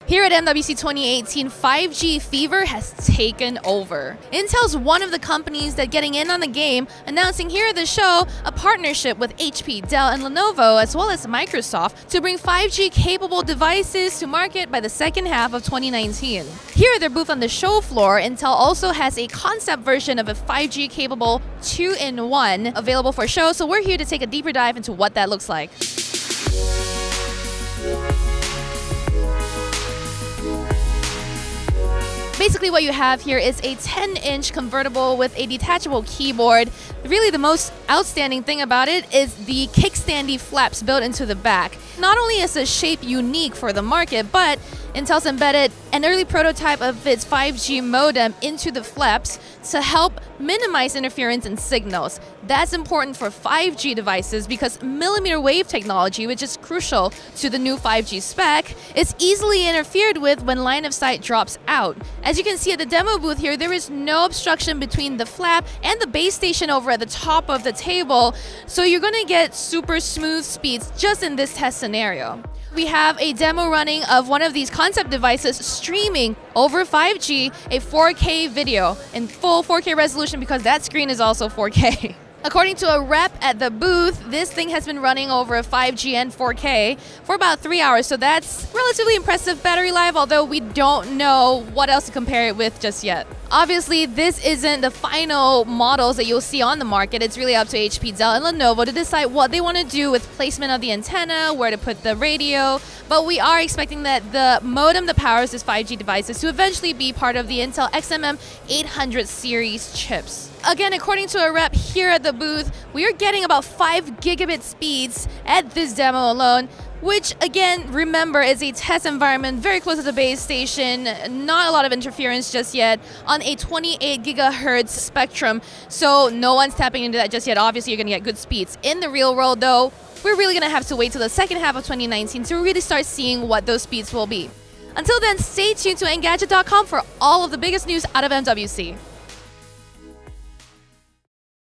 Here at MWC 2018, 5G fever has taken over. Intel's one of the companies that getting in on the game, announcing here at the show a partnership with HP, Dell, and Lenovo, as well as Microsoft, to bring 5G-capable devices to market by the second half of 2019. Here at their booth on the show floor, Intel also has a concept version of a 5G-capable 2-in-1 available for show, so we're here to take a deeper dive into what that looks like. Basically what you have here is a 10-inch convertible with a detachable keyboard. Really the most outstanding thing about it is the kickstandy flaps built into the back. Not only is the shape unique for the market, but Intel's embedded an early prototype of its 5G modem into the flaps to help minimize interference in signals. That's important for 5G devices because millimeter wave technology, which is crucial to the new 5G spec, is easily interfered with when line of sight drops out. As you can see at the demo booth here, there is no obstruction between the flap and the base station over at the top of the table, so you're going to get super smooth speeds just in this test scenario. We have a demo running of one of these concept devices streaming over 5G a 4K video in full 4K resolution because that screen is also 4K. According to a rep at the booth, this thing has been running over 5G and 4K for about 3 hours, so that's relatively impressive battery life, although we don't know what else to compare it with just yet. Obviously, this isn't the final models that you'll see on the market. It's really up to HP, Dell, and Lenovo to decide what they want to do with placement of the antenna, where to put the radio, but we are expecting that the modem that powers this 5G device is to eventually be part of the Intel XMM 800 series chips. Again, according to a rep here at the booth, we are getting about 5 gigabit speeds at this demo alone, which again, remember, is a test environment very close to the base station, not a lot of interference just yet, on a 28 gigahertz spectrum, so no one's tapping into that just yet. Obviously, you're going to get good speeds. In the real world, though, we're really going to have to wait till the second half of 2019 to really start seeing what those speeds will be. Until then, stay tuned to Engadget.com for all of the biggest news out of MWC.